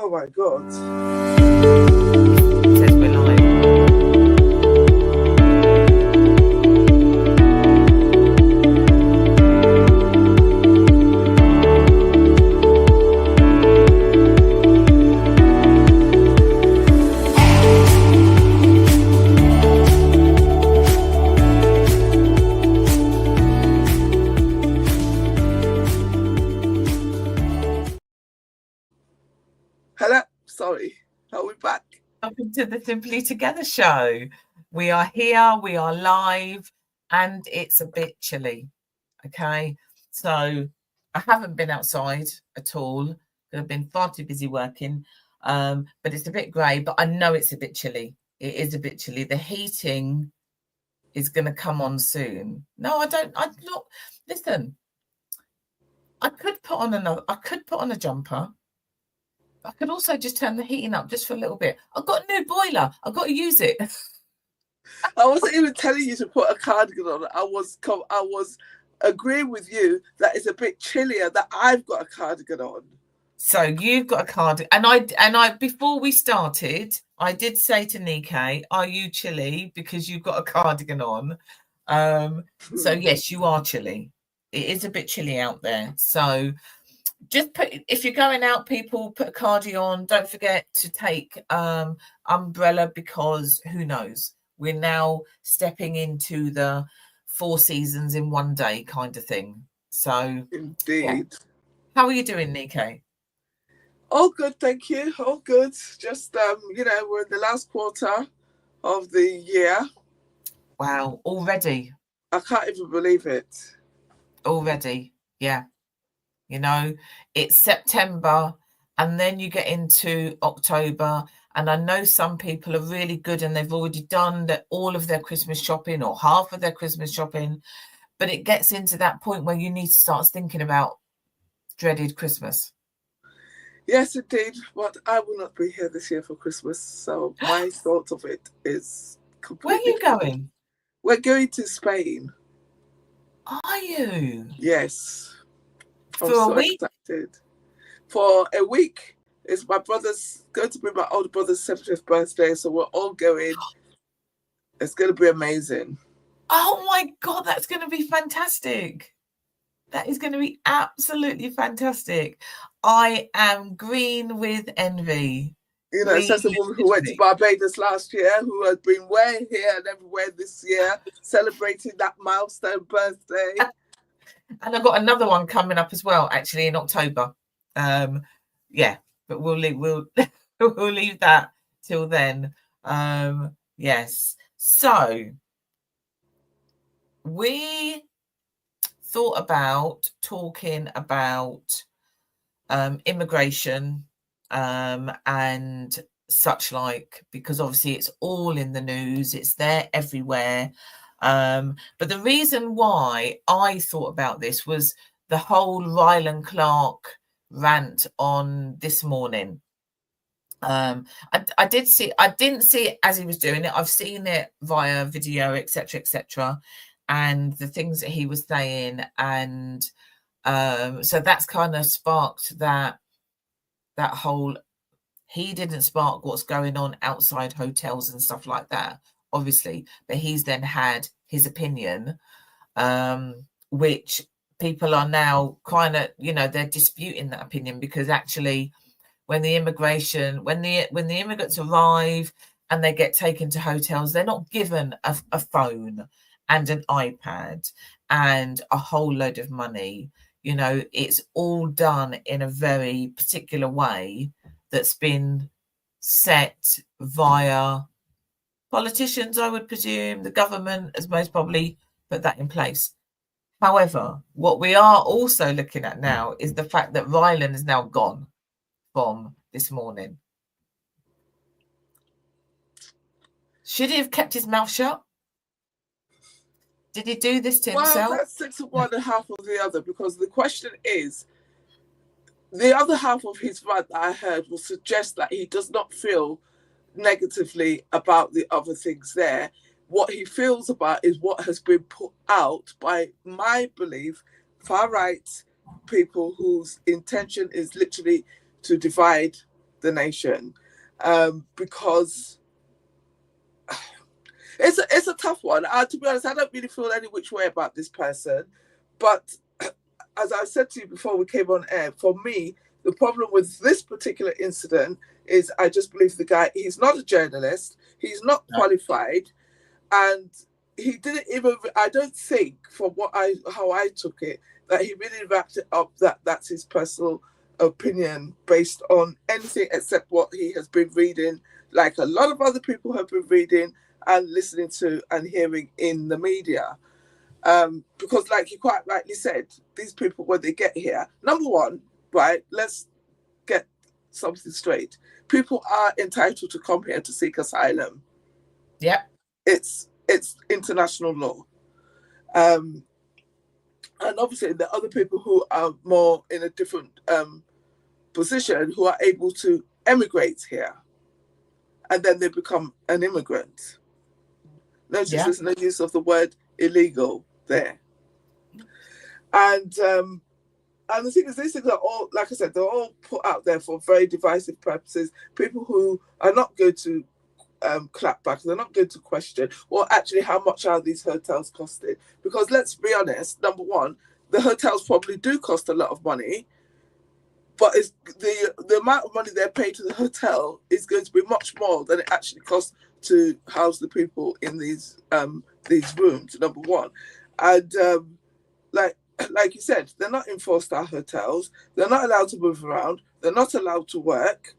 Oh my God. Says we're live. Hello. Sorry. Are we back? Welcome to the Simply Together show. We are here, we are live, and it's a bit chilly. Okay. So I haven't been outside at all. I've been far too busy working. But it's a bit grey, but I know it's a bit chilly. It is a bit chilly. The heating is going to come on soon. No, I'm not. Listen, I could put on a jumper. I could also just turn the heating up just for a little bit. I've got a new boiler. I've got to use it. I wasn't even telling you to put a cardigan on. I was agreeing with you that it's a bit chillier that I've got a cardigan on. So you've got a cardigan, and I before we started, I did say to Nike, "Are you chilly because you've got a cardigan on?" So yes, you are chilly. It is a bit chilly out there. So just if you're going out, people, put a cardi on. Don't forget to take umbrella, because who knows, we're now stepping into the 4 seasons in one day kind of thing. So Indeed. Yeah. How are you doing, Nike? All good, thank you. All good. Just we're in the last quarter of the year. Wow, already. I can't even believe it. Already, yeah. You know, it's September, and then you get into October, and I know some people are really good and they've already done all of their Christmas shopping or half of their Christmas shopping, but it gets into that point where you need to start thinking about dreaded Christmas. Yes, indeed. But I will not be here this year for Christmas, so my thought of it is completely. Where are you going? We're going to Spain. Are you? Yes. For a week? Excited. For a week. It's my brother's going to be my older brother's 70th birthday, so we're all going. It's going to be amazing. Oh my God, that's going to be fantastic. That is going to be absolutely fantastic. I am green with envy. You know, it's just a woman who went to Barbados last year, who has been way here and everywhere this year, celebrating that milestone birthday. And I've got another one coming up as well, actually, in October. Yeah, but we'll leave that till then. Yes. So we thought about talking about immigration and such like, because obviously it's all in the news, it's there everywhere. But the reason why I thought about this was the whole Rylan Clark rant on This Morning. I didn't see it as he was doing it. I've seen it via video, etc., and the things that he was saying, and so that's kind of sparked that whole. He didn't spark what's going on outside hotels and stuff like that, obviously, but he's then had his opinion, which people are now kind of, they're disputing that opinion, because actually when the immigrants arrive and they get taken to hotels, they're not given a phone and an iPad and a whole load of money. It's all done in a very particular way that's been set via politicians, I would presume. The government has most probably put that in place. However, what we are also looking at now is the fact that Rylan is now gone from This Morning. Should he have kept his mouth shut? Did he do this to himself? Well, that's 6 of one and half of the other, because the question is, the other half of his rant that I heard will suggest that he does not feel negatively about the other things there. What he feels about is what has been put out by, my belief, far right people whose intention is literally to divide the nation, because it's a tough one. To be honest, I don't really feel any which way about this person, but as I said to you before we came on air, for me, the problem with this particular incident is I just believe the guy, he's not a journalist, he's not qualified, and he didn't even, I don't think, from how I took it, that he really wrapped it up that that's his personal opinion based on anything except what he has been reading, like a lot of other people have been reading and listening to and hearing in the media. Because like you quite rightly said, these people, when they get here, number one, right, let's get something straight. People are entitled to come here to seek asylum. Yeah. It's international law. And obviously there are other people who are more in a different position who are able to emigrate here. And then they become an immigrant. Notice there's no use of the word illegal there. And the thing is, these things are all, like I said, they're all put out there for very divisive purposes. People who are not going to clap back, they're not going to question, well, actually, how much are these hotels costing? Because let's be honest, number one, the hotels probably do cost a lot of money, but it's the amount of money they're paying to the hotel is going to be much more than it actually costs to house the people in these rooms, number one. And like you said, they're not in 4-star hotels. They're not allowed to move around. They're not allowed to work.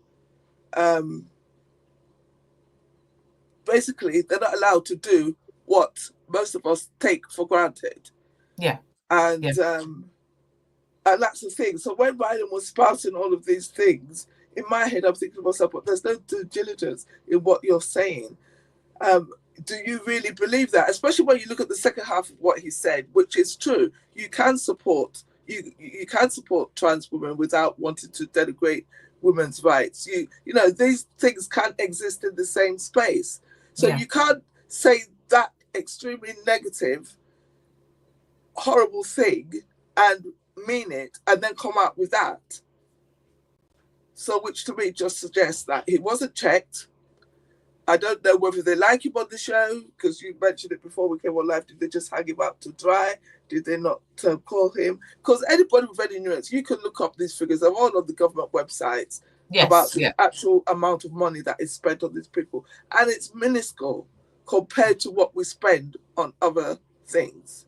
Basically, they're not allowed to do what most of us take for granted. Yeah. And that's the thing. So when Biden was spouting all of these things, in my head, I'm thinking to myself, but there's no due diligence in what you're saying. Do you really believe that? Especially when you look at the second half of what he said, which is true. You can support trans women without wanting to denigrate women's rights. You know, these things can't exist in the same space. So you can't say that extremely negative, horrible thing and mean it and then come out with that. So which to me just suggests that he wasn't checked. I don't know whether they like him on the show, because you mentioned it before we came on live. Did they just hang him out to dry? Did they not call him? Because anybody with any nuance, you can look up these figures. They're all on the government websites about the actual amount of money that is spent on these people. And it's minuscule compared to what we spend on other things.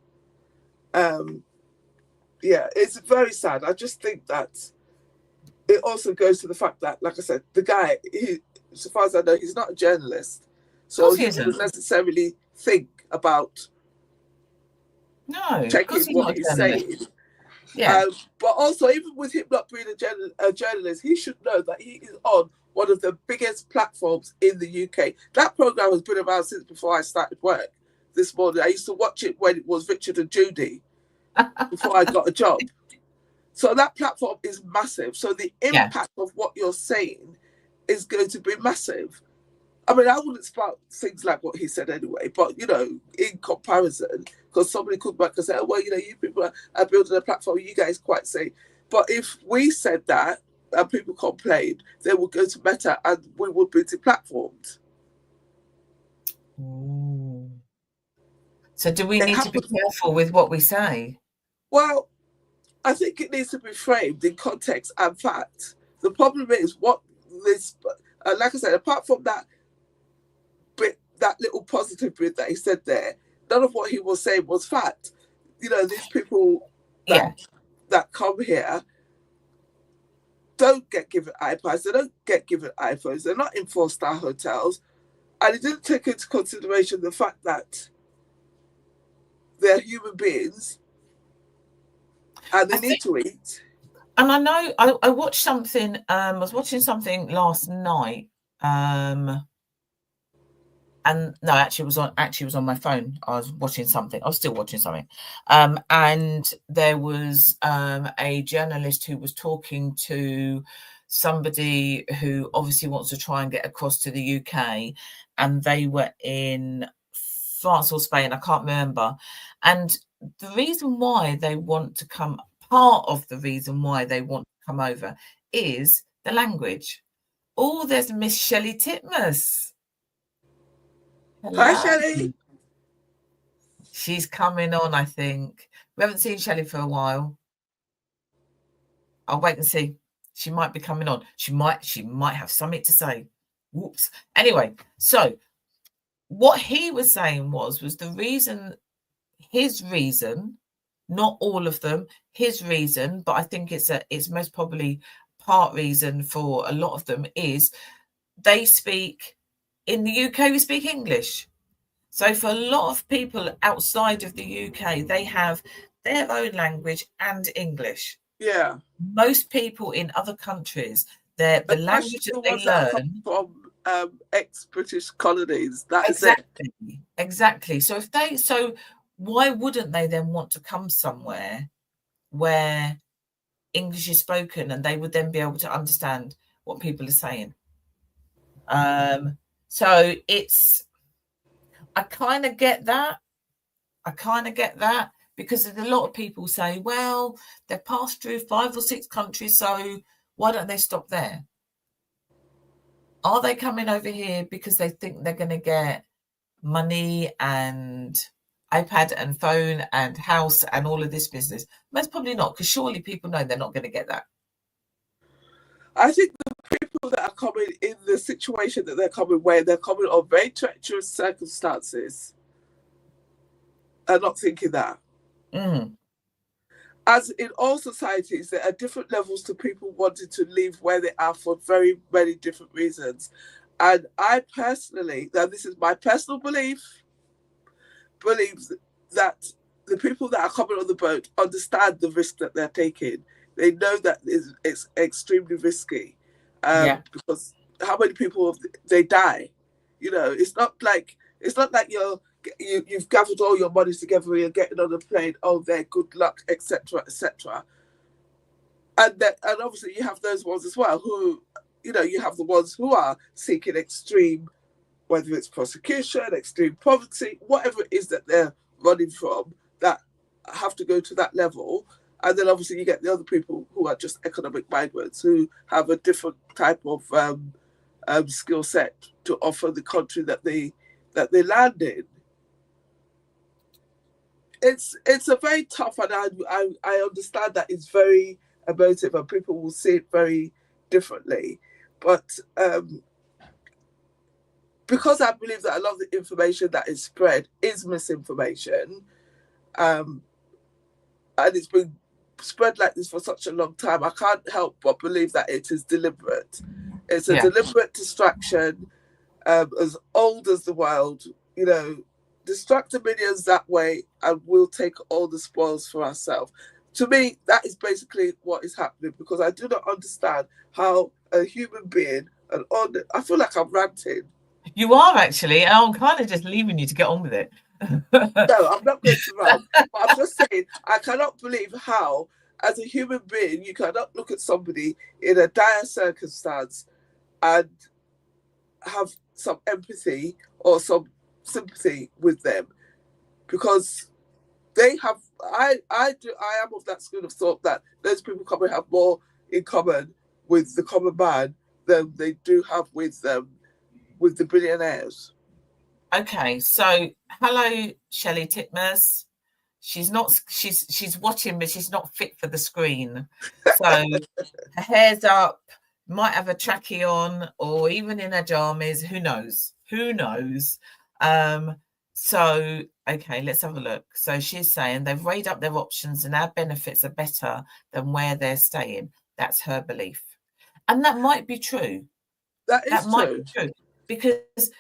It's very sad. I just think that it also goes to the fact that, like I said, the guy, so far as I know, he's not a journalist. So he doesn't necessarily think about checking what he's saying. Yeah. But also, even with him not being a journalist, he should know that he is on one of the biggest platforms in the UK. That program has been around since before I started work this morning. I used to watch it when it was Richard and Judy before I got a job. So that platform is massive. So the impact of what you're saying is going to be massive. I mean, I wouldn't spout things like what he said anyway, but, you know, in comparison, because somebody could back and say, oh, well, you know, you people are building a platform, you guys quite say. But if we said that and people complained, they would go to Meta and we would be deplatformed. Ooh. So do we need to be careful with what we say? Well, I think it needs to be framed in context and fact. The problem is what this, like I said, apart from that bit, that little positive bit that he said there, none of what he was saying was fact. You know, these people that come here don't get given iPads, they don't get given iPhones, they're not in 4-star hotels, and it didn't take into consideration the fact that they're human beings and they need to eat. And I know I watched something. I was watching something last night, and no, actually, it was on my phone. I was watching something. I was still watching something, and there was a journalist who was talking to somebody who obviously wants to try and get across to the UK, and they were in France or Spain. I can't remember, and the reason why they want to come. Part of the reason why they want to come over is the language. Oh, there's Miss Shelley Titmus. Hello. Hi, Shelley. She's coming on, I think. We haven't seen Shelley for a while. I'll wait and see. She might be coming on. She might have something to say. Whoops. Anyway, so what he was saying was the reason, his reason, not all of them, his reason, but I think it's most probably part reason for a lot of them is they speak, in the UK, we speak English. So for a lot of people outside of the UK, they have their own language and English. Yeah. Most people in other countries, the language that they learn from ex-British colonies. That is exactly. So why wouldn't they then want to come somewhere where English is spoken and they would then be able to understand what people are saying? So I kind of get that. Because a lot of people say, well, they've passed through 5 or 6 countries, so why don't they stop there? Are they coming over here because they think they're going to get money and iPad and phone and house and all of this business? Most probably not, because surely people know they're not going to get that. I think the people that are coming in the situation that they're coming, where they're coming on very treacherous circumstances, are not thinking that. As in all societies, there are different levels to people wanting to leave where they are for very many different reasons. And I personally, now this is my personal belief, believes that the people that are coming on the boat understand the risk that they're taking. They know that it's extremely risky, because how many people they die? You know, it's not like you've gathered all your money together, you're getting on a plane. Oh, there, good luck, etc., etc. And obviously you have those ones as well who, you know, you have the ones who are seeking extreme, whether it's prosecution, extreme poverty, whatever it is that they're running from, that have to go to that level. And then obviously you get the other people who are just economic migrants who have a different type of skill set to offer the country that they land in. It's a very tough, and I understand that it's very emotive and people will see it very differently. But because I believe that a lot of the information that is spread is misinformation, and it's been spread like this for such a long time, I can't help but believe that it is deliberate. It's a deliberate distraction, as old as the world, you know, distract the millions that way and we'll take all the spoils for ourselves. To me, that is basically what is happening, because I do not understand how a human being, I feel like I'm ranting. You are actually, and I'm kind of just leaving you to get on with it. No, I'm not going to rant, but I'm just saying, I cannot believe how, as a human being, you cannot look at somebody in a dire circumstance and have some empathy or some sympathy with them, because they have. I am of that school of thought that those people come and have more in common with the common man than they do have with the billionaires. Okay, so hello, Shelley Titmus. She's watching, but she's not fit for the screen. So her hair's up, might have a trackie on, or even in her jammies. Who knows? So okay, let's have a look. So she's saying they've weighed up their options and our benefits are better than where they're staying. That's her belief, and that might be true. That might be true, because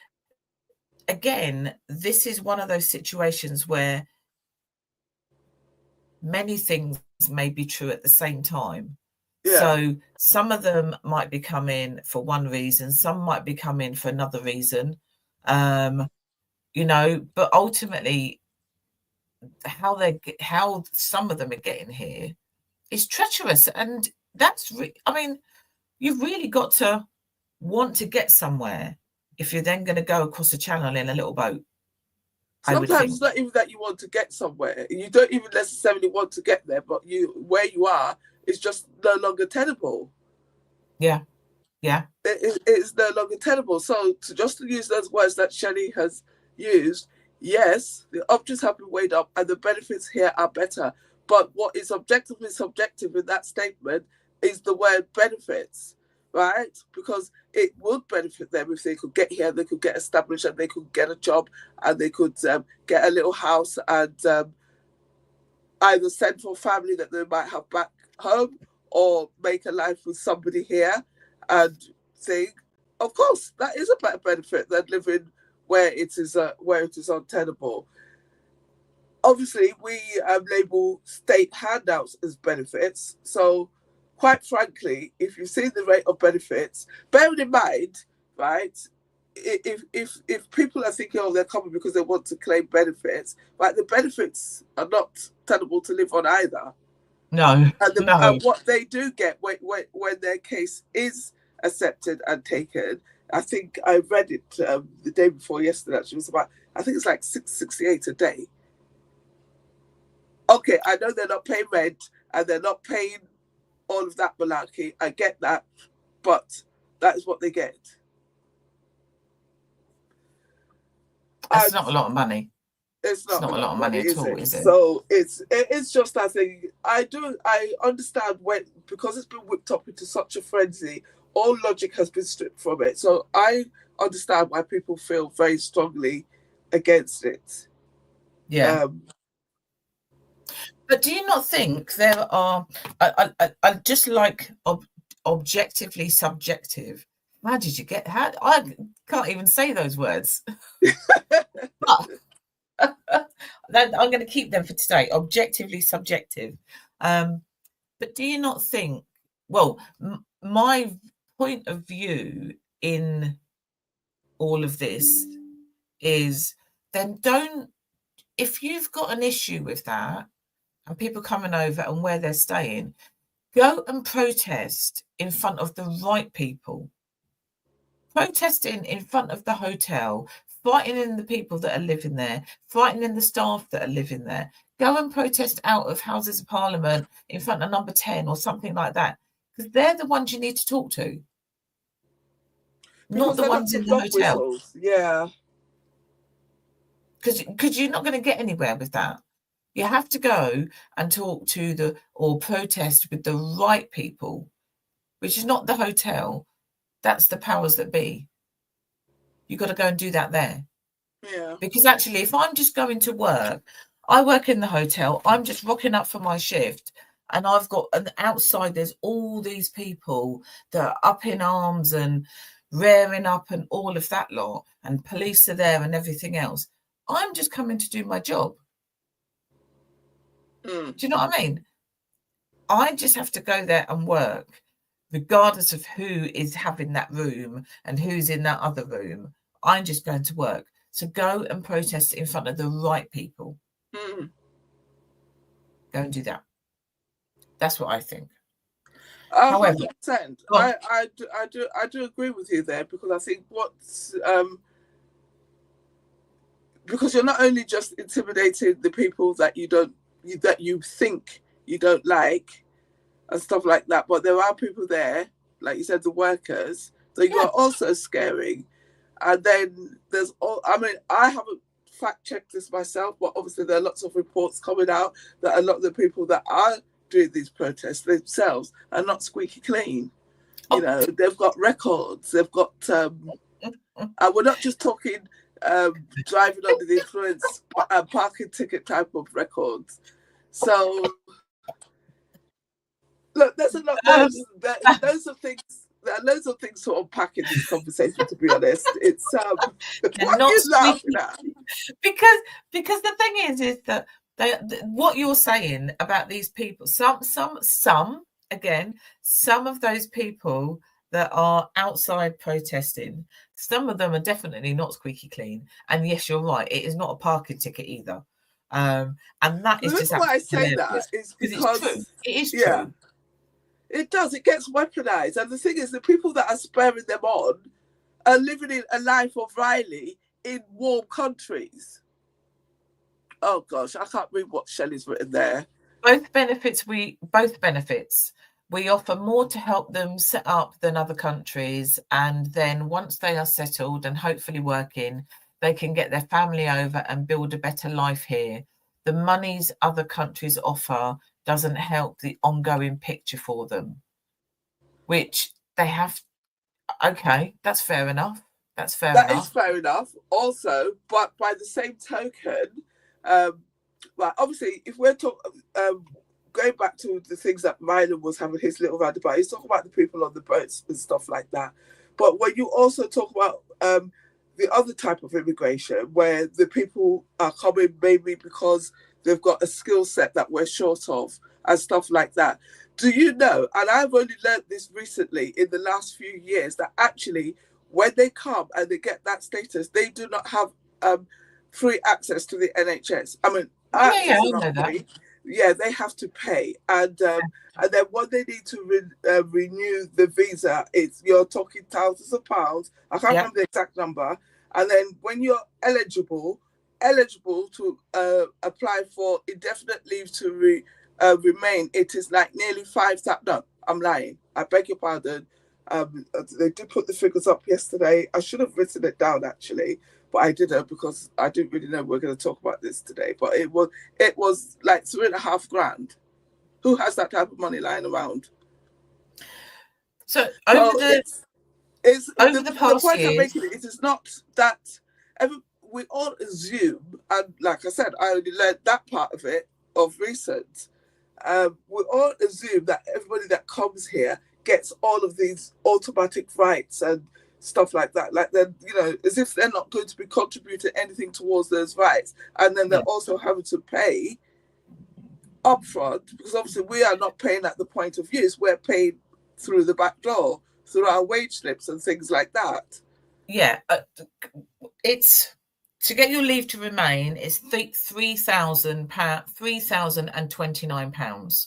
again, this is one of those situations where many things may be true at the same time. Yeah. So some of them might be coming for one reason, some might be coming for another reason, you know, but ultimately how some of them are getting here is treacherous. And that's, I mean, you've really got to want to get somewhere if you're then going to go across the channel in a little boat. Sometimes it's not even that you want to get somewhere. You don't even necessarily want to get there, but where you are is just no longer tenable. Yeah. Yeah. It's no longer tenable. So to use those words that Shelley has used, yes, the options have been weighed up and the benefits here are better. But what is objectively subjective in that statement is the word benefits, right? Because it would benefit them if they could get here, they could get established, and they could get a job, and they could get a little house, and either send for family that they might have back home, or make a life with somebody here, and think, of course, that is a better benefit than living where it is untenable. Obviously, we label state handouts as benefits. So, quite frankly, if you see the rate of benefits, bearing in mind, right, if people are thinking, oh, they're coming because they want to claim benefits, right, the benefits are not tenable to live on either. No, and what they do get when their case is accepted and taken, I think I read it the day before yesterday. Actually, it was about, I think it's like $668 a day. Okay, I know they're not paying rent and they're not paying all of that malarkey. I get that, but that is what they get. That's not a lot of money. It's not a lot of money at all, is it? So it's just, I think, I understand when, because it's been whipped up into such a frenzy, all logic has been stripped from it. So I understand why people feel very strongly against it. Yeah. But do you not think there are, I just like objectively subjective. How did you get, I can't even say those words. But I'm going to keep them for today. Objectively subjective. But do you not think, well, my point of view in all of this is, then don't, if you've got an issue with that and people coming over and where they're staying, go and protest in front of the right people. Protesting in front of the hotel, frightening the people that are living there, frightening the staff that are living there. Go and protest out of Houses of Parliament in front of number 10 or something like that, because they're the ones you need to talk to, not the ones in the hotel. Whistles. Yeah. Because you're not going to get anywhere with that. You have to go and talk to or protest with the right people, which is not the hotel. That's the powers that be. You've got to go and do that there. Yeah. Because actually, if I'm just going to work, I work in the hotel, I'm just rocking up for my shift, and I've got, and outside there's all these people that are up in arms and rearing up and all of that lot, and police are there and everything else. I'm just coming to do my job. Do you know what I mean? I just have to go there and work, regardless of who is having that room and who's in that other room. I'm just going to work. So go and protest in front of the right people. Go and do that. That's what I think. 100%. I do agree with you there, because I think because you're not only just intimidating the people that you think you don't like and stuff like that, but there are people there, like you said, the workers, that you are also scaring. And then there's I haven't fact checked this myself, but obviously there are lots of reports coming out that a lot of the people that are doing these protests themselves are not squeaky clean. You know, they've got records, they've got and we're not just talking driving under the influence and parking ticket type of records. So look, there's a lot. Loads of things. There are loads of things to unpack in this conversation. To be honest, it's what are you laughing at? Because the thing is that what you're saying about these people, some of those people that are outside protesting, some of them are definitely not squeaky clean. And yes, you're right, it is not a parking ticket either. And that is just why I say that is because it's true. It is true. It does. It gets weaponized. And the thing is, the people that are spurring them on are living in a life of Riley in warm countries. Oh, gosh, I can't read what Shelley's written there. Both benefits We offer more to help them set up than other countries. And then once they are settled and hopefully working, they can get their family over and build a better life here. The monies other countries offer doesn't help the ongoing picture for them, which they have. Okay, that's fair enough. That's fair That is enough. fair enough. Also, but by the same token, well, obviously, if we're talking, going back to the things that Rylan was having his little round about, he's talking about the people on the boats and stuff like that. But when you also talk about the other type of immigration, where the people are coming maybe because they've got a skill set that we're short of and stuff like that. Do you know, and I've only learned this recently in the last few years, that actually when they come and they get that status, they do not have free access to the NHS. I mean, Yeah, access I is know not that. free. Yeah, they have to pay, and then when they need to renew the visa, you're talking thousands of pounds. I can't Yeah, remember the exact number. And then when you're eligible to apply for indefinite leave to remain, it is like nearly 5,000. No, I'm lying. I beg your pardon. They did put the figures up yesterday. I should have written it down actually, but I didn't because I didn't really know we were going to talk about this today. But it was like 3.5 grand. Who has that type of money lying around? so So it's over the the past point I'm years, making. It is not that we all assume, and like I said, I only learned that part of it of recent. We all assume that everybody that comes here gets all of these automatic rights and stuff like that. Like then, as if they're not going to be contributing anything towards those rights, and then they're yeah. also having to pay upfront because obviously we are not paying at the point of use. We're paying through the back door, through our wage slips and things like that. Yeah, it's to get your leave to remain. It's £3,000, £3,029.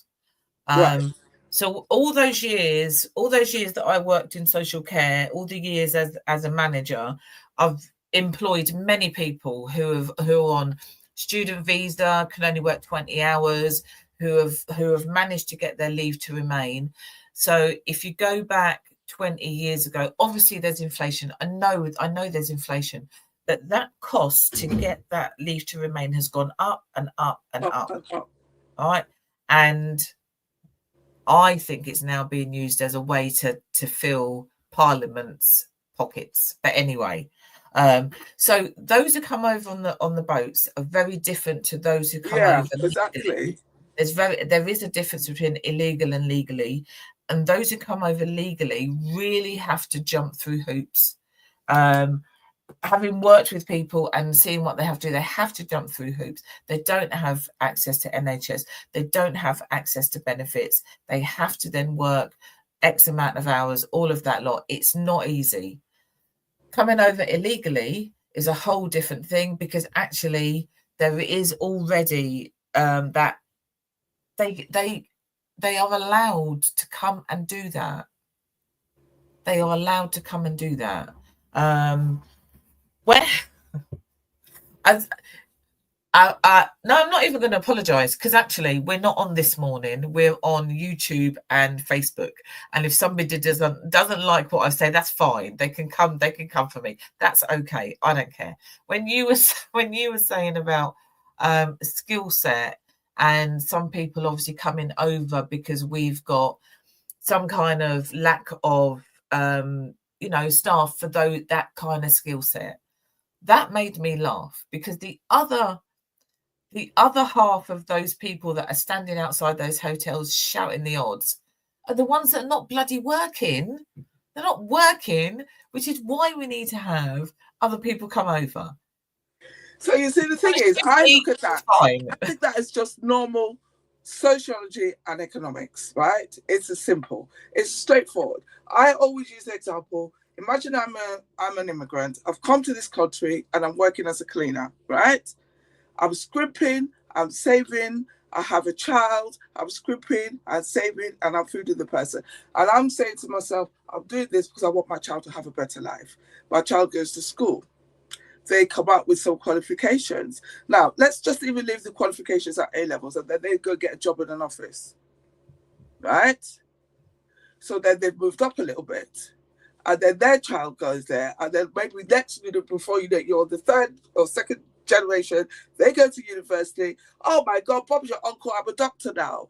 Right. So all those years that I worked in social care, all the years as a manager, I've employed many people who are on student visa, can only work 20 hours, who have managed to get their leave to remain. So if you go back 20 years ago, obviously there's inflation. I know there's inflation, but that cost to get that leave to remain has gone up and up and Up up. and up. All right. And I think it's now being used as a way to fill Parliament's pockets. But anyway, so those who come over on the boats are very different to those who come Yeah, over legally. exactly. There is a difference between illegal and legally, and those who come over legally really have to jump through hoops. Having worked with people and seeing what they have to do, they have to jump through hoops. They don't have access to NHS. They don't have access to benefits. They have to then work X amount of hours, all of that lot. It's not easy. Coming over illegally is a whole different thing because actually there is already that they are allowed to come and do that. They are allowed to come and do that. Where as no, I'm not even going to apologize because actually we're not on This Morning. We're on YouTube and Facebook. And if somebody doesn't like what I say, that's fine. They can come for me. That's okay. I don't care. When you were saying about skill set and some people obviously coming over because we've got some kind of lack of staff for that kind of skill set, that made me laugh because the other half of those people that are standing outside those hotels shouting the odds are the ones that are not bloody working. They're not working, which is why we need to have other people come over. So you see, the thing is, I look at that. I think that is just normal sociology and economics, right? It's as simple. It's straightforward. I always use the example. Imagine I'm an immigrant. I've come to this country and I'm working as a cleaner, right? I'm scrimping, I'm saving, I have a child, I'm scrimping, I'm saving, and I'm feeding the person. And I'm saying to myself, I'm doing this because I want my child to have a better life. My child goes to school. They come out with some qualifications. Now, let's just even leave the qualifications at A levels and then they go get a job in an office, right? So then they've moved up a little bit. And then their child goes there. And then maybe next, before you know, you're the third or second generation, they go to university. Oh my God, Bob's your uncle, I'm a doctor now.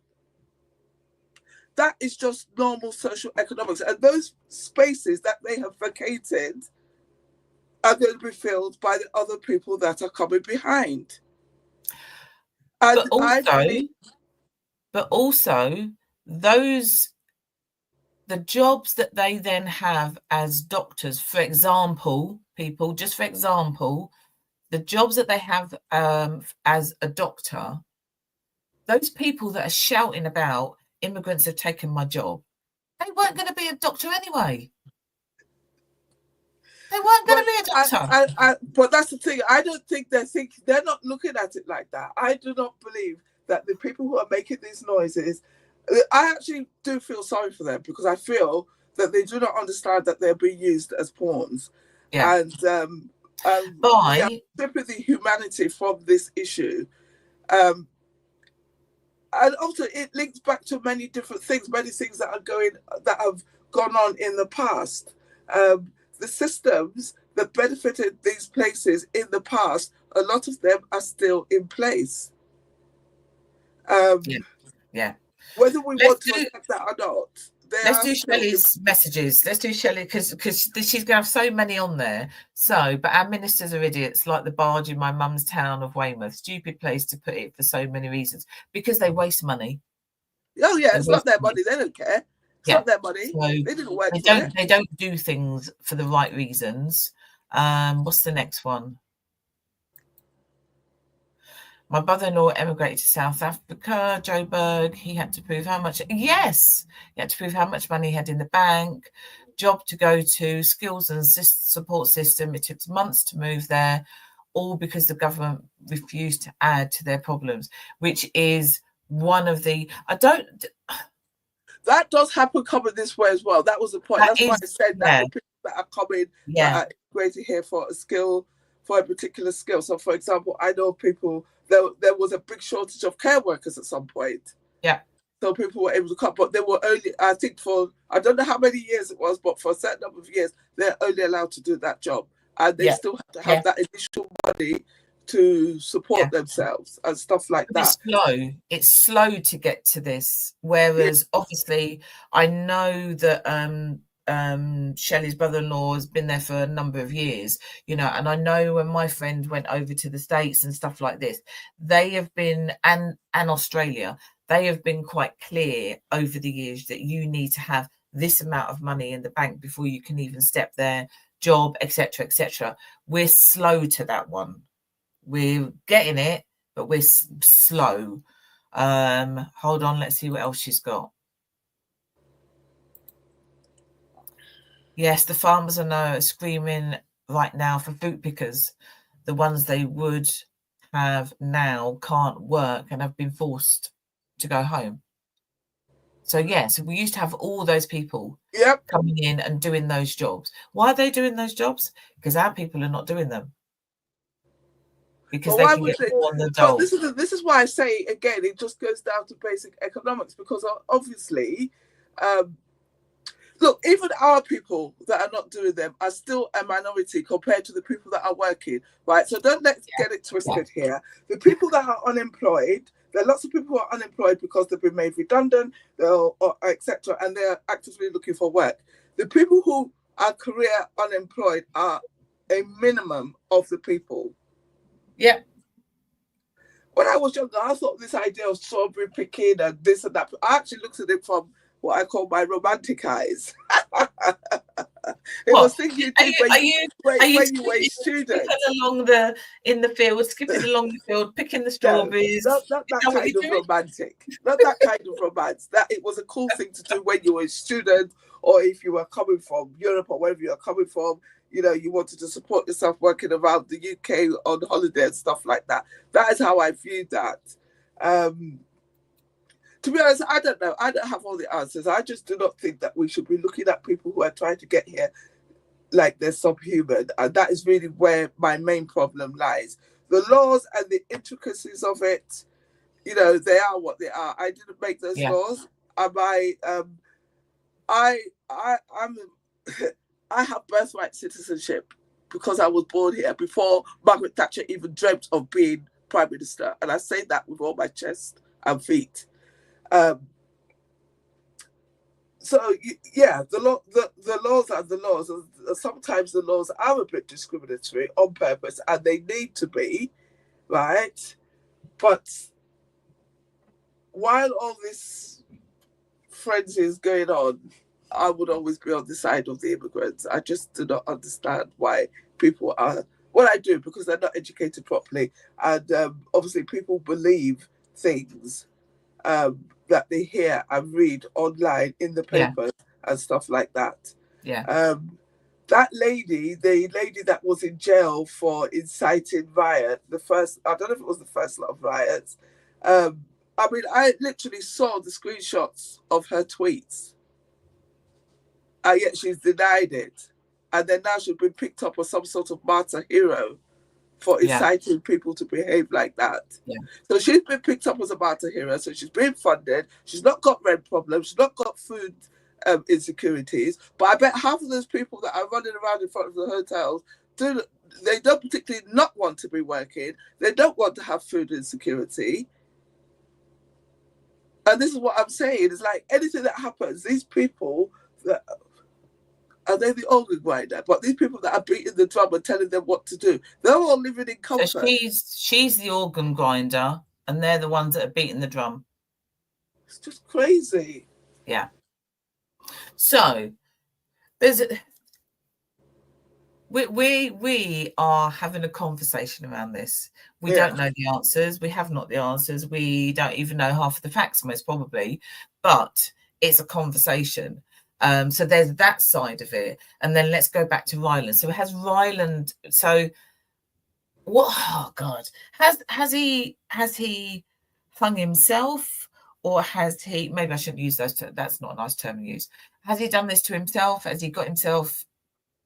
That is just normal social economics. And those spaces that they have vacated are going to be filled by the other people that are coming behind. And but also those, the jobs that they then have as doctors, for example, the jobs that they have as a doctor, those people that are shouting about immigrants have taken my job, they weren't going to be a doctor anyway. They weren't going to be a doctor. But that's the thing. I don't think they're not looking at it like that. I do not believe that the people who are making these noises, I actually do feel sorry for them, because I feel that they do not understand that they're being used as pawns. Yeah. And sympathy, humanity from this issue. And also it links back to many different things, many things that have gone on in the past. The systems that benefited these places in the past, a lot of them are still in place. Yeah. Whether we want to accept that or not. Let's do Shelley's messages. Let's do Shelley, because she's going to have so many on there. So, but our ministers are idiots, like the barge in my mum's town of Weymouth. Stupid place to put it for so many reasons. Because they waste money. Oh yeah, it's not their money. They don't care. It's not their money. So they didn't work for it. They don't do things for the right reasons. What's the next one? My brother-in-law emigrated to South Africa, Joburg. He had to prove how much. Yes, he had to prove how much money he had in the bank, job to go to, skills and support system. It took months to move there, all because the government refused to add to their problems, which is one of the. That does happen coming this way as well. That was the point. That's why I said that the people that are coming that are immigrating here for a skill, for a particular skill. So, for example, I know people. There was a big shortage of care workers at some point. Yeah. So people were able to come, but they were only, I think I don't know how many years it was, but for a certain number of years, they're only allowed to do that job. And they still have to have that initial money to support themselves and stuff like that. It's slow to get to this. Whereas obviously I know that Shelley's brother-in-law has been there for a number of years, and I know when my friend went over to the States and stuff like this, they have been, and Australia, they have been quite clear over the years that you need to have this amount of money in the bank before you can even step there, job, etc., etc. We're slow to that one. We're getting it, but we're slow. Hold on, let's see what else she's got. Yes, the farmers are screaming right now for fruit pickers. The ones they would have now can't work and have been forced to go home. So, yes, we used to have all those people coming in and doing those jobs. Why are they doing those jobs? Because our people are not doing them. Because they can get more on the dole. This is why I say, again, it just goes down to basic economics, because obviously... look, even our people that are not doing them are still a minority compared to the people that are working, right? So let's get it twisted here. The people that are unemployed, there are lots of people who are unemployed because they've been made redundant, etc., and they're actively looking for work. The people who are career unemployed are a minimum of the people. Yeah. When I was younger, I thought this idea of strawberry picking and this and that, I actually looked at it from what I call my romantic eyes. It was thinking you did when you were a student. In the field, skipping along the field, picking the strawberries. No, not that kind of romantic. Not that kind of romance. That it was a cool thing to do when you were a student, or if you were coming from Europe or wherever you are coming from. You wanted to support yourself working around the UK on holiday and stuff like that. That is how I viewed that. To be honest, I don't know. I don't have all the answers. I just do not think that we should be looking at people who are trying to get here like they're subhuman. And that is really where my main problem lies. The laws and the intricacies of it, they are what they are. I didn't make those laws. I'm I have birthright citizenship because I was born here before Margaret Thatcher even dreamt of being prime minister, and I say that with all my chest and feet. Um, so yeah, the laws are the laws. Sometimes the laws are a bit discriminatory on purpose, and they need to be, right? But while all this frenzy is going on, I would always be on the side of the immigrants. I just do not understand why people are. Well, I do, because they're not educated properly, and obviously people believe things that they hear and read online in the Yeah. papers and stuff like that. Yeah. That lady, the lady that was in jail for inciting riot, the first, I don't know if it was the first lot of riots. I mean, I literally saw the screenshots of her tweets, and yet she's denied it. And then now she's been picked up as some sort of martyr hero for Yeah. inciting people to behave like that. Yeah. So she's been picked up as a martyr hero. So she's been funded. She's not got rent problems. She's not got food insecurities. But I bet half of those people that are running around in front of the hotels they don't particularly not want to be working. They don't want to have food insecurity. And this is what I'm saying. It's like anything that happens, these people that are they the organ grinder? But these people that are beating the drum and telling them what to do, they're all living in comfort. So she's the organ grinder, and they're the ones that are beating the drum. It's just crazy. Yeah. So there's we are having a conversation around this. We don't know the answers. We have not the answers. We don't even know half of the facts, most probably, but it's a conversation. So there's that side of it. And then let's go back to Ryland. So has Ryland, so what, oh God, has he hung himself, or has he, maybe I shouldn't use those terms, that's not a nice term to use. Has he done this to himself? Has he got himself,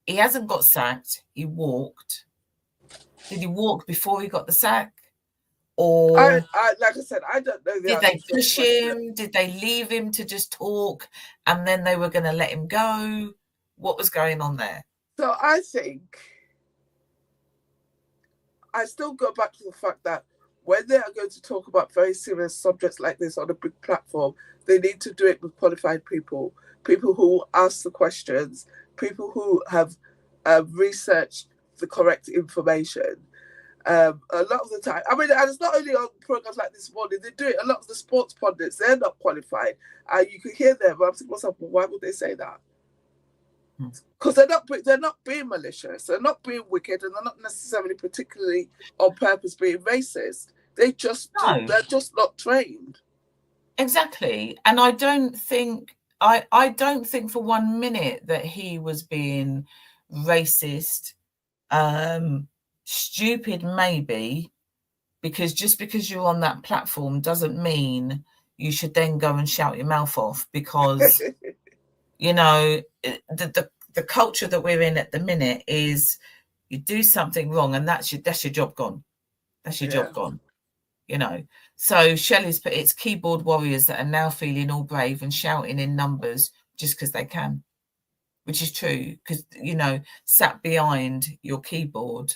he hasn't got sacked, he walked. Did he walk before he got the sack? Or I like I said, I don't know the did answer they push him? Did they leave him to just talk and then they were going to let him go? What was going on there? So I think I still go back to the fact that when they are going to talk about very serious subjects like this on a big platform, they need to do it with qualified people, people who ask the questions, people who have researched the correct information. A lot of the time, I mean, and it's not only on programs like This Morning, they do it. A lot of the sports pundits, they're not qualified. And you can hear them. I'm thinking to myself, well, why would they say that? Because they're not being malicious, they're not being wicked, and they're not necessarily particularly on purpose being racist. They're just not trained. Exactly. And I don't think for 1 minute that he was being racist, stupid maybe, because just because you're on that platform doesn't mean you should then go and shout your mouth off, because you know, the culture that we're in at the minute is you do something wrong and that's your job gone. That's your job gone. You know. So Shelley's put, it's keyboard warriors that are now feeling all brave and shouting in numbers just because they can, which is true, because, you know, sat behind your keyboard,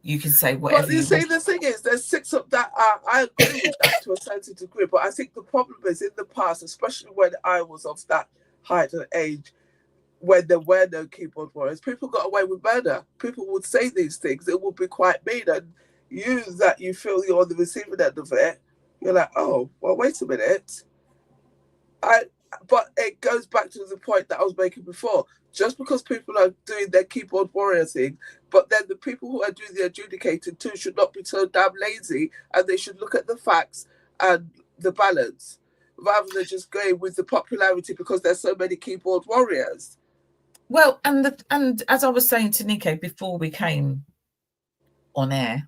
you can say whatever. But you see, the thing is, there's six of that. I agree with that to a certain degree, but I think the problem is in the past, especially when I was of that height and age, when there were no keyboard warriors, people got away with murder. People would say these things. It would be quite mean. And you feel you're on the receiving end of it, you're like, oh, well, wait a minute. But it goes back to the point that I was making before. Just because people are doing their keyboard warrior thing, but then the people who are doing the adjudicating too should not be so damn lazy, and they should look at the facts and the balance rather than just going with the popularity because there's so many keyboard warriors. Well, and as I was saying to Nico before we came on air,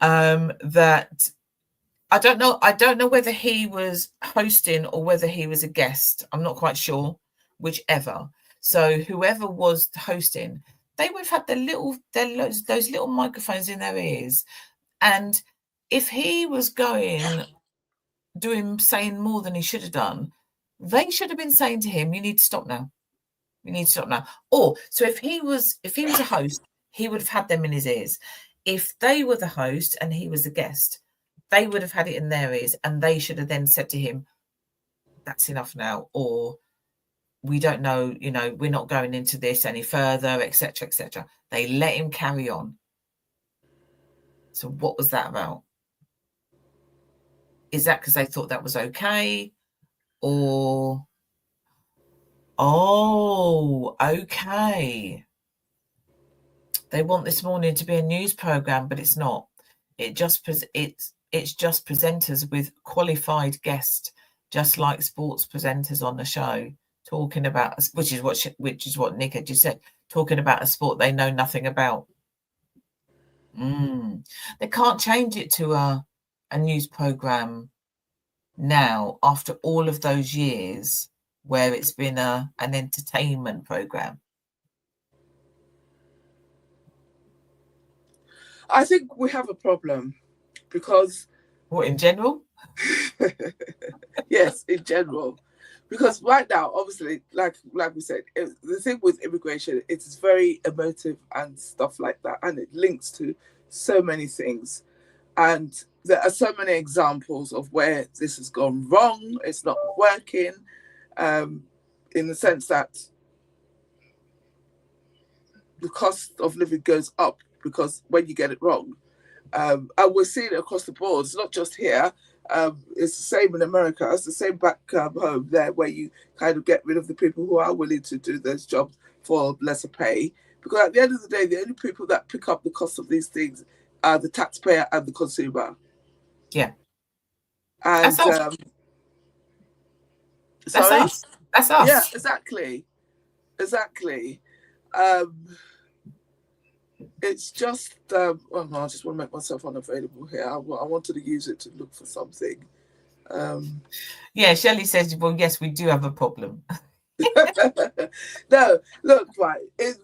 that I don't know whether he was hosting or whether he was a guest. I'm not quite sure, whichever. So whoever was hosting, they would have had those little microphones in their ears. And if he was saying more than he should have done, They should have been saying to him, you need to stop now. You need to stop now. Or, so if he was a host, he would have had them in his ears. If they were the host and he was the guest, they would have had it in their ears, and they should have then said to him, that's enough now, or we don't know, we're not going into this any further, etc., etc. They let him carry on. So what was that about? Is that because they thought that was okay? Or, oh, okay. They want This Morning to be a news program, but it's not. It's just presenters with qualified guests, just like sports presenters on the show, talking about, which is what Nick had just said, talking about a sport they know nothing about. They can't change it to a news program now after all of those years where it's been an entertainment program. I think we have a problem because... What, in general? Yes, in general. Because right now, obviously, like we said, the thing with immigration, it's very emotive and stuff like that. And it links to so many things. And there are so many examples of where this has gone wrong. It's not working, in the sense that the cost of living goes up because when you get it wrong. And we're seeing it across the board. It's not just here. It's the same in America. It's the same back home there, where you kind of get rid of the people who are willing to do those jobs for lesser pay. Because at the end of the day, the only people that pick up the cost of these things are the taxpayer and the consumer. Yeah. And that's us. Sorry? That's us. That's us. Yeah, exactly. It's just, I just want to make myself unavailable here. I wanted to use it to look for something. Yeah, Shelley says, well, yes, we do have a problem. No, look, right. This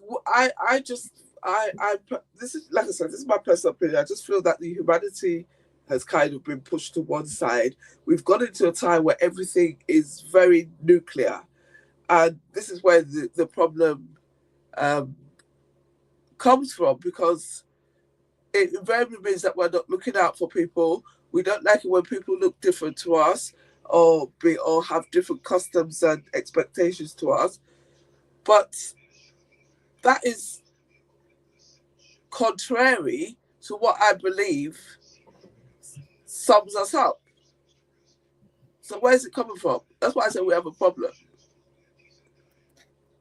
is, like I said, this is my personal opinion. I just feel that the humanity has kind of been pushed to one side. We've got into a time where everything is very nuclear. And this is where the problem comes from, because it invariably means that we're not looking out for people. We don't like it when people look different to us or have different customs and expectations to us. But that is contrary to what I believe sums us up. So where's it coming from? That's why I say we have a problem.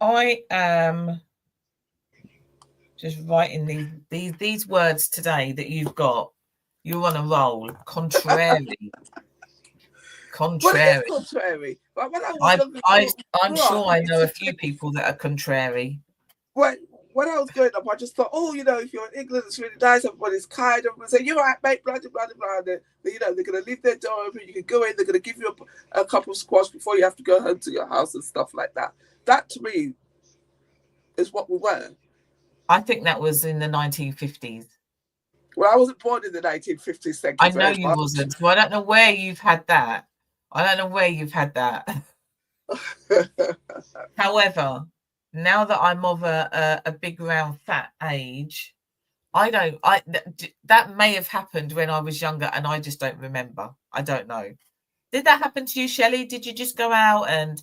I am just writing these words today that you've got. You're on a roll. Contrary. Contrary. What is contrary? But when I'm sure I know a few people that are contrary. When I was growing up, I just thought, if you're in England, it's really nice. Everybody's kind. Everyone say, "You're right, mate." Blah blah blah blah. They're going to leave their door open. You can go in. They're going to give you a cup of squash before you have to go home to your house and stuff like that. That to me is what we were. I think that was in the 1950s. Well, I wasn't born in the 1950s. Thank you. I know you wasn't. So I don't know where you've had that. However, now that I'm of a big round fat age, that may have happened when I was younger and I just don't remember. I don't know. Did that happen to you, Shelley? Did you just go out and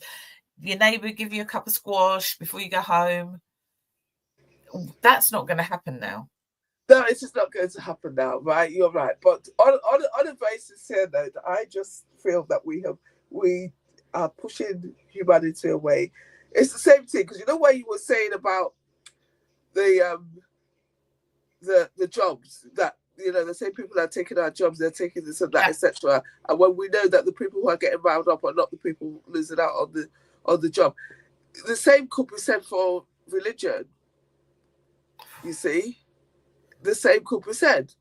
your neighbour give you a cup of squash before you go home? That's not going to happen now. No, it's just not going to happen now, right? You're right. But on a basis here, though, I just feel that we are pushing humanity away. It's the same thing, because what you were saying about the jobs, that the same people are taking our jobs, they're taking this and that, etc. And when we know that the people who are getting round up are not the people losing out on the job, the same could be said for religion. You see, the same could be said.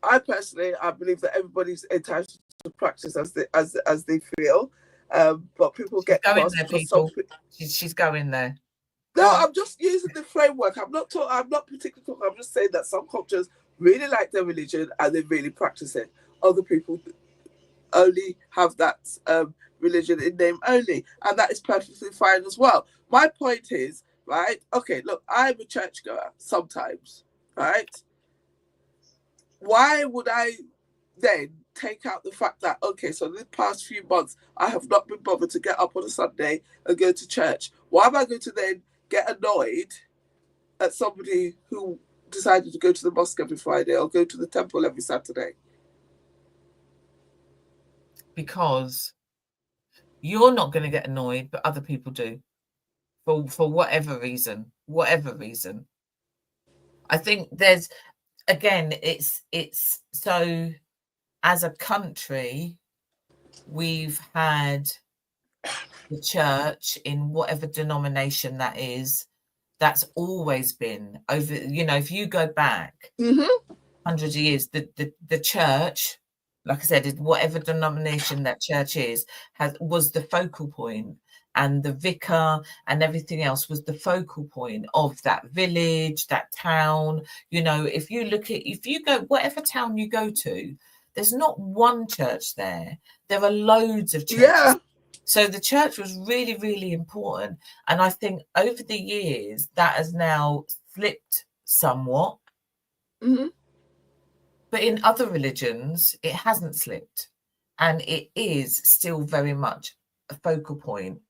I personally, I believe that everybody's entitled to practice as they feel, but people get going there. People, she's going there. No, I'm just using the framework. I'm not particularly talking. I'm just saying that some cultures really like their religion and they really practice it. Other people only have that religion in name only, and that is perfectly fine as well. My point is, right, okay, look, I'm a churchgoer sometimes, right? Why would I then take out the fact that, okay, so the past few months I have not been bothered to get up on a Sunday and go to church? Why am I going to then get annoyed at somebody who decided to go to the mosque every Friday or go to the temple every Saturday? Because you're not going to get annoyed, but other people do, for whatever reason. I think there's, again, it's so, as a country, we've had the church, in whatever denomination that is, that's always been over, if you go back hundreds of years, the church, like I said, whatever denomination that church is, was the focal point, and the vicar and everything else was the focal point of that village, that town. If you go, whatever town you go to, there's not one church there. There are loads of churches. Yeah. So the church was really, really important. And I think over the years that has now slipped somewhat. But in other religions, it hasn't slipped. And it is still very much a focal point.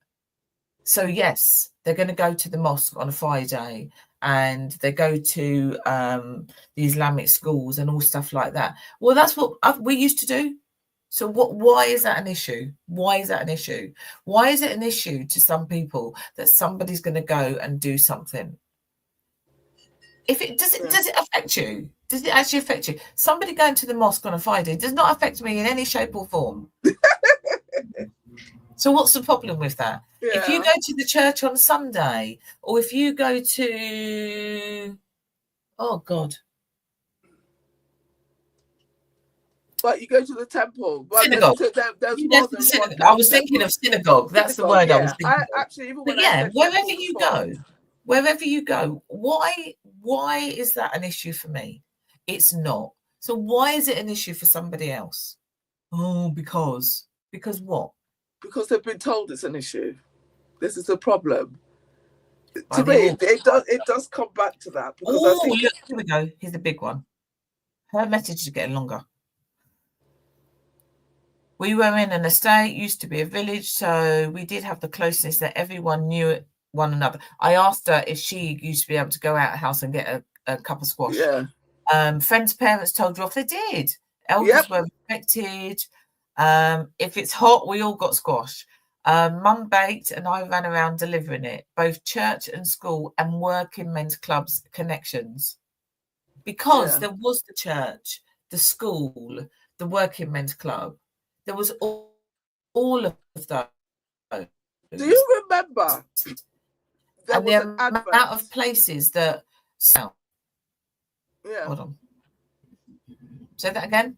So yes, they're going to go to the mosque on a Friday, and they go to the Islamic schools and all stuff like that. Well, that's what we used to do. So why is that an issue? Why is that an issue? Why is it an issue to some people that somebody's going to go and do something? Does it affect you? Does it actually affect you? Somebody going to the mosque on a Friday does not affect me in any shape or form. So what's the problem with that? Yeah. If you go to the church on Sunday, or if you go to, oh God, but you go to the temple. But synagogue. there's more than one. I was thinking of synagogue. That's the word I was thinking of. Actually, even when wherever you go, why is that an issue for me? It's not. So why is it an issue for somebody else? Oh, because what? Because they've been told it's an issue. This is a problem. To me, it does come back to that. Because I think, look, here we go. Here's the big one. Her message is getting longer. We were in an estate, used to be a village, so we did have the closeness that everyone knew one another. I asked her if she used to be able to go out of the house and get a cup of squash. Yeah. Friends' parents told her off. They did. Elders were respected. If it's hot, we all got squash. Mum baked and I ran around delivering it. Both church and school and working men's clubs connections. Because there was the church, the school, the working men's club. There was all of those. Do you remember? And the amount of places that sound. Yeah. Hold on. Say that again.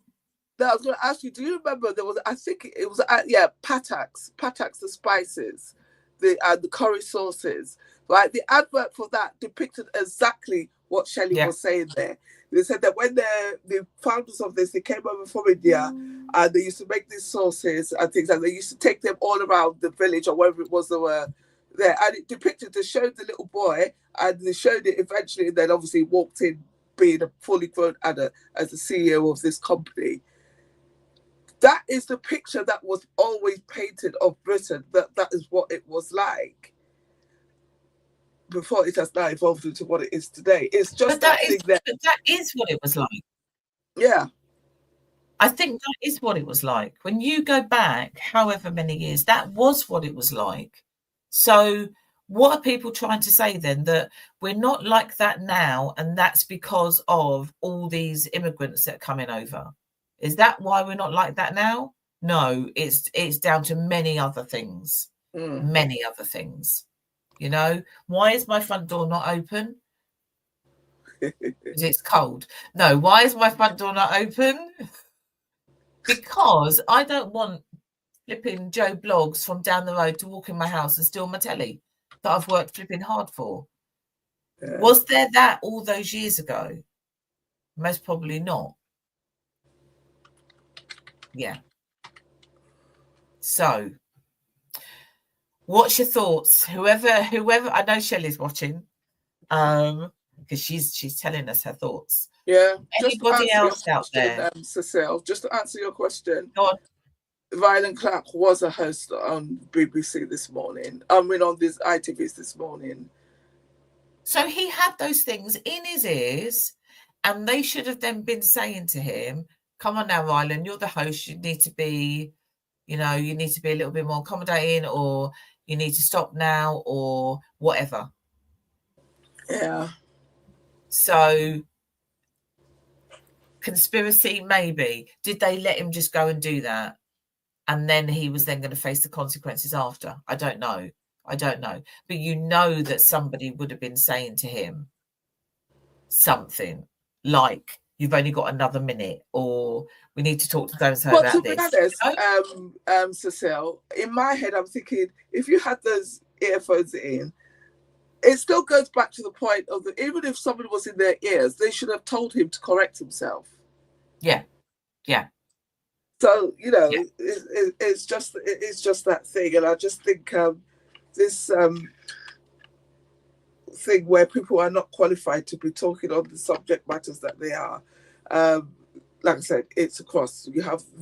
No, I was going to ask you, do you remember there was, I think it was, Patax, the spices, the curry sauces, right? The advert for that depicted exactly what Shelley was saying there. They said that when the founders of this, they came over from India and they used to make these sauces and things, and they used to take them all around the village or wherever it was they were there. And it depicted, they showed the little boy, and they showed it eventually, and then obviously walked in being a fully grown adult as the CEO of this company. That is the picture that was always painted of Britain, that is what it was like before it has now evolved into what it is today. It's just that is what it was like. Yeah. I think that is what it was like. When you go back however many years, that was what it was like. So what are people trying to say then? That we're not like that now, and that's because of all these immigrants that are coming over? Is that why we're not like that now? No, it's down to many other things. Many other things. Why is my front door not open? Because it's cold. No, why is my front door not open? Because I don't want flipping Joe Blogs from down the road to walk in my house and steal my telly that I've worked flipping hard for. Yeah. Was there that all those years ago? Most probably not. Yeah. So What's your thoughts? Whoever, I know Shelley's watching, because she's telling us her thoughts. Yeah, just to Anybody answer your else out question, there? Cecile, just to answer your question, Go on. Ryan Clark was a host on BBC this morning. I mean, on these ITVs this morning. So he had those things in his ears, and they should have then been saying to him, come on now, Rylan, you're the host. You need to be, you need to be a little bit more accommodating, or you need to stop now, or whatever. Yeah. So conspiracy, maybe. Did they let him just go and do that? And then he was then going to face the consequences after? I don't know. But you know that somebody would have been saying to him something like, you've only got another minute, or we need to talk to so-and-so But about to be this. honest, Cecile, in my head, I'm thinking, if you had those earphones in, it still goes back to the point of even if somebody was in their ears, they should have told him to correct himself. Yeah. So it's just that thing, and I just think this thing where people are not qualified to be talking on the subject matters that they are. Like I said, it's across.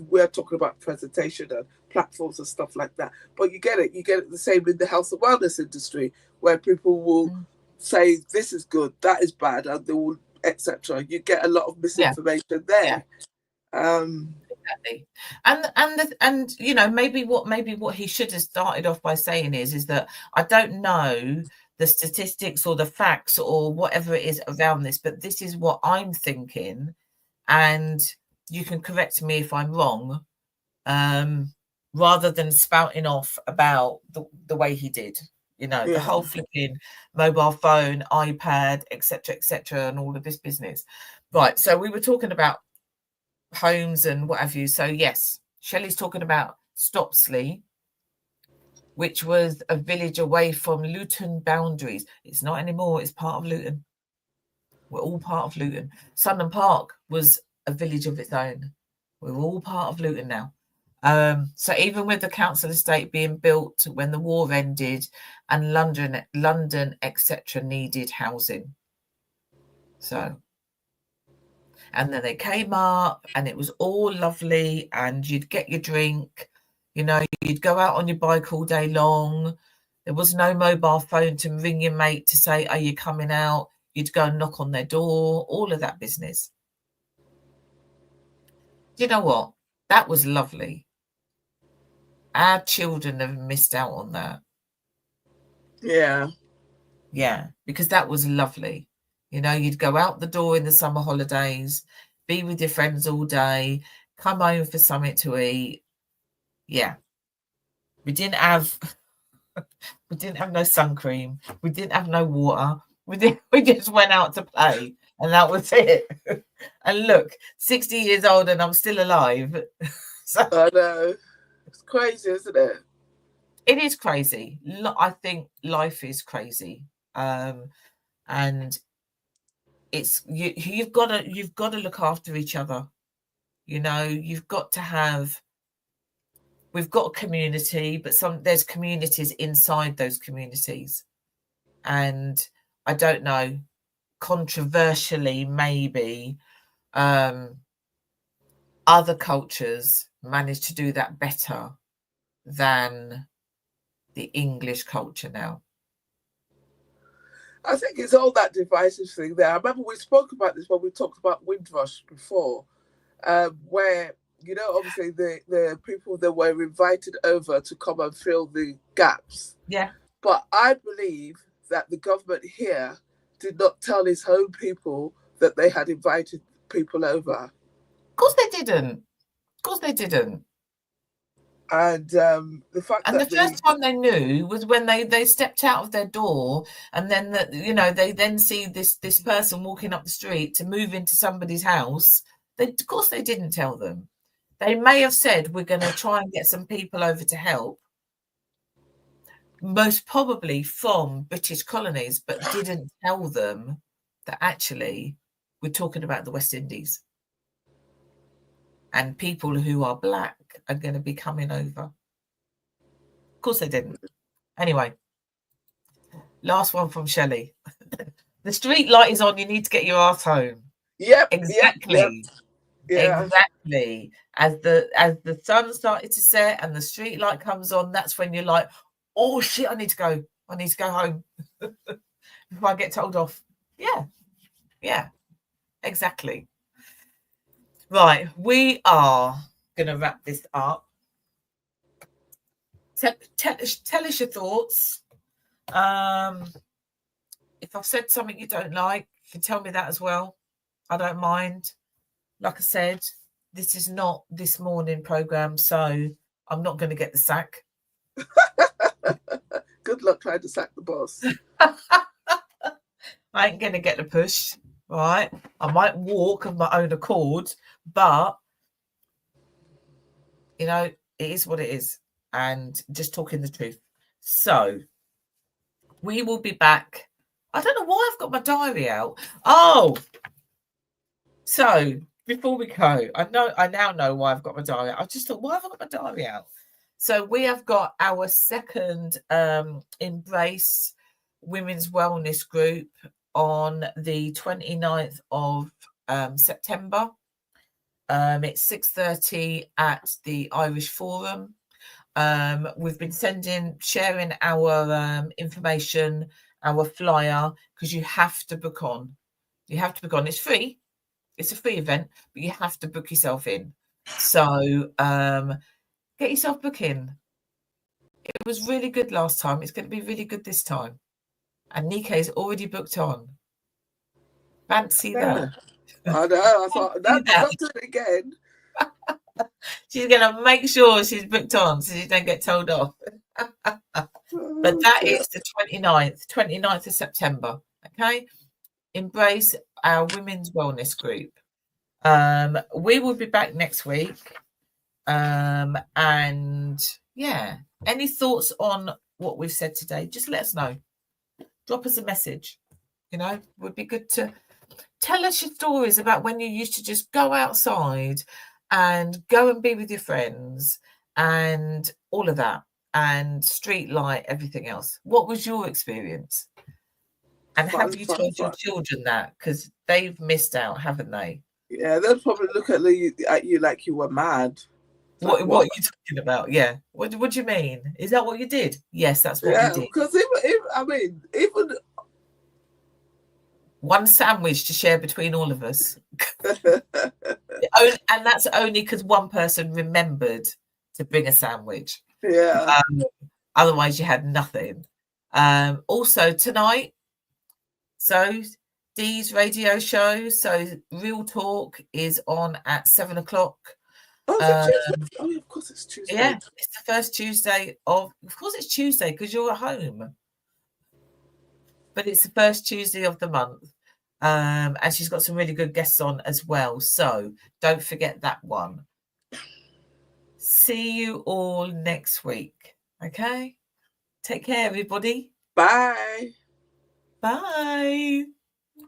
We're talking about presentation and platforms and stuff like that. But you get it the same in the health and wellness industry, where people will say this is good, that is bad, and they will, etc. You get a lot of misinformation there. Exactly. And maybe what he should have started off by saying is that I don't know the statistics or the facts or whatever it is around this, but this is what I'm thinking, and you can correct me if I'm wrong, rather than spouting off about the way he did, the whole flipping mobile phone, iPad, etc., and all of this business. Right, so we were talking about homes and what have you. So yes, Shelley's talking about Stopsley, which was a village away from Luton boundaries. It's not anymore. It's part of Luton. We're all part of Luton. Sunderland Park was a village of its own. We're all part of Luton now. So even with the council estate being built when the war ended, and London, etc., needed housing. So, and then they came up, and it was all lovely, and you'd get your drink, you'd go out on your bike all day long. There was no mobile phone to ring your mate to say, are you coming out? You'd go and knock on their door, all of that business. Do you know what? That was lovely. Our children have missed out on that. Yeah, because that was lovely. You'd go out the door in the summer holidays, be with your friends all day, come home for something to eat. Yeah. We didn't have no sun cream. We didn't have no water. We just went out to play, and that was it. And look, 60 years old and I'm still alive. So I know. It's crazy, isn't it? It is crazy. I think life is crazy. And it's you've got to look after each other. You've got to have. We've got a community, but there's communities inside those communities, and I don't know. Controversially, maybe other cultures manage to do that better than the English culture now. I think it's all that divisive thing there. I remember we spoke about this when we talked about Windrush before, where, obviously the people that were invited over to come and fill the gaps. Yeah. But I believe that the government here did not tell his home people that they had invited people over. Of course they didn't. And the fact and that the first time they knew was when they stepped out of their door, and then they then see this person walking up the street to move into somebody's house. Of course they didn't tell them. They may have said, we're going to try and get some people over to help, most probably from British colonies, but didn't tell them that actually we're talking about the West Indies, and people who are black are going to be coming over. Of course they didn't. Anyway, last one from Shelley. The street light is on. You need to get your ass home. Yep. Exactly. Yep. Yeah. Exactly. As the sun started to set and the street light comes on, that's when you're like, oh shit, I need to go. I need to go home before I get told off. Yeah. Yeah. Exactly. Right. We are gonna wrap this up. Tell us your thoughts. If I've said something you don't like, you can tell me that as well. I don't mind. Like I said, this is not This Morning program, so I'm not going to get the sack. Good luck trying to sack the boss. I ain't going to get the push, right? I might walk of my own accord, but, you know, it is what it is. And just talking the truth. So we will be back. I don't know why I've got my diary out. Oh, so before we go, I now know why I've got my diary out. I just thought, why have I got my diary out? So we have got our second Embrace Women's Wellness Group on the 29th of September. It's 6:30 at the Irish Forum. We've been sharing our information, our flyer, because you have to book on. You have to book on. It's free. It's a free event, but you have to book yourself in. So get yourself booking. It was really good last time. It's going to be really good this time. And Nike's already booked on. Fancy that. I know. I thought, not do it again. She's going to make sure she's booked on so she don't get told off. But that is the 29th of September. Okay. Embrace our Women's Wellness Group. We will be back next week. And yeah, any thoughts on what we've said today, just let us know. Drop us a message. You know, would be good to tell us your stories about when you used to just go outside and go and be with your friends and all of that, and street light, everything else. What was your experience? And have you told your children that? Because they've missed out, haven't they? Yeah, they'll probably look at you like you were mad. What are you talking about? Yeah. What do you mean? Is that what you did? Yes, that's what we did. Because even one sandwich to share between all of us. And that's only because one person remembered to bring a sandwich. Yeah. Otherwise you had nothing. Also tonight, so Dee's radio show, so Real Talk, is on at 7:00. Oh, of course it's Tuesday. Yeah, it's the first Tuesday of course it's Tuesday because you're at home. But it's the first Tuesday of the month. And she's got some really good guests on as well. So don't forget that one. See you all next week. Okay? Take care, everybody. Bye. Bye.